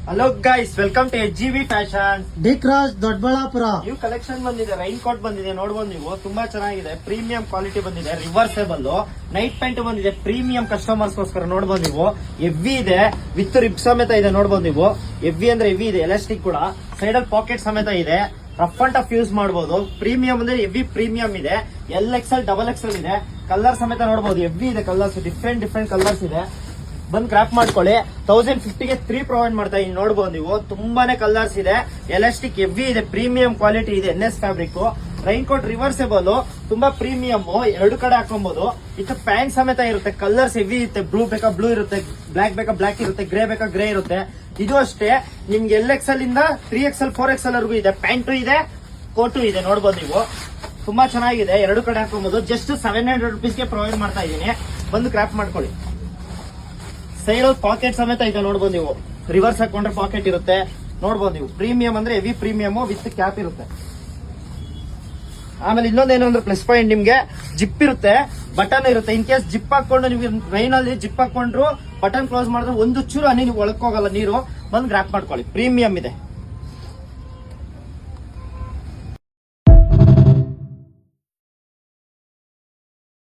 Hello guys, welcome to HGV fashion. D cross Doddaballapura. New collection ಬಂದಿದೆ, rain coat ಬಂದಿದೆ, ನೋಡಬಹುದು ನೀವು. ತುಂಬಾ ಚೆನ್ನಾಗಿದೆ, ಪ್ರೀಮಿಯಂ ಕ್ವಾಲಿಟಿ ಬಂದಿದೆ, ರಿವರ್ಸೇಬಲ್ ನೈಟ್ ಪ್ಯಾಂಟ್ ಬಂದಿದೆ, ಪ್ರೀಮಿಯಂ ಕಸ್ಟಮರ್ಸ್ ಗೋಸ್ಕರ ನೋಡಬಹುದು ನೀವು. ಎವ್ವಿ ಇದೆ, ವಿತ್ ರಿಪ್ ಸಮೇತ ಇದೆ, ನೋಡಬಹುದು ನೀವು. ಎವ್ವಿ ಅಂದ್ರೆ ಎವ್ವಿ ಇದೆ, ಎಲಾಸ್ಟಿಕ್ ಕೂಡ, ಸೈಡ್ ಅಲ್ಲಿ ಪಾಕೆಟ್ ಸಮೇತ ಇದೆ. ರಫ್ ಅಂಡ್ ಟಫ್ ಯೂಸ್ ಮಾಡಬಹುದು. ಪ್ರೀಮಿಯಂ ಅಂದ್ರೆ ಎವ್ವಿ ಪ್ರೀಮಿಯಂ ಇದೆ, LXL XXL ಇದೆ. ಕಲರ್ ಸಮೇತ ನೋಡಬಹುದು, ಎವ್ವಿ ಇದೆ ಕಲರ್ಸ್, ಡಿಫ್ರೆಂಟ್ ಕಲರ್ಸ್ ಇದೆ. ಬಂದ್ ಕ್ರಾಪ್ ಮಾಡ್ಕೊಳ್ಳಿ. 1050ಗೆ 3 ಪ್ರೊವೈಡ್ ಮಾಡ್ತಾ ಇದೀನಿ, ನೋಡಬಹುದು ನೀವು. ತುಂಬಾನೇ ಕಲರ್ಸ್ ಇದೆ, ಎಲಾಸ್ಟಿಕ್ ಎವ್ವಿ ಇದೆ, ಪ್ರೀಮಿಯಂ ಕ್ವಾಲಿಟಿ ಇದೆ, NS ಫ್ಯಾಬ್ರಿಕ್. ರೈನ್ ಕೋಟ್ ರಿವರ್ಸೇಬಲ್, ತುಂಬಾ ಪ್ರೀಮಿಯಂ, ಎರಡು ಕಡೆ ಹಾಕೊಬಹುದು. ಇದು ಪ್ಯಾಂಟ್ ಸಮೇತ ಇರುತ್ತೆ, ಕಲರ್ಸ್ ಎವ್ವಿ ಇರುತ್ತೆ. ಬ್ಲೂ ಬೇಕಾ ಬ್ಲೂ ಇರುತ್ತೆ, ಬ್ಲಾಕ್ ಬೇಕಾ ಬ್ಲಾಕ್ ಇರುತ್ತೆ, ಗ್ರೇ ಬೇಕಾ ಗ್ರೇ ಇರುತ್ತೆ. ಇದು ಅಷ್ಟೇ ನಿಮ್ಗೆ LXL ಇಂದ 3XL 4XL ವರೆಗೂ ಇದೆ. ಪ್ಯಾಂಟು ಇದೆ, ಕೋಟು ಇದೆ, ನೋಡಬಹುದು ನೀವು. ತುಂಬಾ ಚೆನ್ನಾಗಿದೆ, ಎರಡು ಕಡೆ ಹಾಕೊಬಹುದು. ಜಸ್ಟ್ 700 ರುಪೀಸ್ಗೆ ಪ್ರೊವೈಡ್ ಮಾಡ್ತಾ ಇದೀನಿ. ಬಂದು ಕ್ರಾಪ್ ಮಾಡ್ಕೊಳ್ಳಿ. ಸೈಡ್ ಪಾಕೆಟ್ ಸಮೇತ ಇದೆ, ನೋಡಬಹುದು ನೀವು. ರಿವರ್ಸ್ ಹಾಕೊಂಡ್ರೆ ಪಾಕೆಟ್ ಇರುತ್ತೆ, ನೋಡಬಹುದು ನೀವು. ಪ್ರೀಮಿಯಂ ಅಂದ್ರೆ ಹೆವಿ ಪ್ರೀಮಿಯಂ ವಿತ್ ಕ್ಯಾಪ್ ಇರುತ್ತೆ. ಆಮೇಲೆ ಇನ್ನೊಂದೇನು ಅಂದ್ರೆ ಪ್ಲಸ್ ಪಾಯಿಂಟ್, ನಿಮ್ಗೆ ಜಿಪ್ ಇರುತ್ತೆ, ಬಟನ್ ಇರುತ್ತೆ. ಇನ್ ಕೇಸ್ ಜಿಪ್ ಹಾಕೊಂಡು ನೀವು ರೈನ್ ಅಲ್ಲಿ ಜಿಪ್ ಹಾಕೊಂಡ್ರು ಬಟನ್ ಕ್ಲೋಸ್ ಮಾಡಿದ್ರೆ ಒಂದು ಚೂರು ಹನಿ ನೀವು ಒಳಕೋಗಲ್ಲ ನೀರು. ಬಂದು ಗ್ರಾಪ್ ಮಾಡ್ಕೊಳ್ಳಿ. ಪ್ರೀಮಿಯಂ ಇದೆ.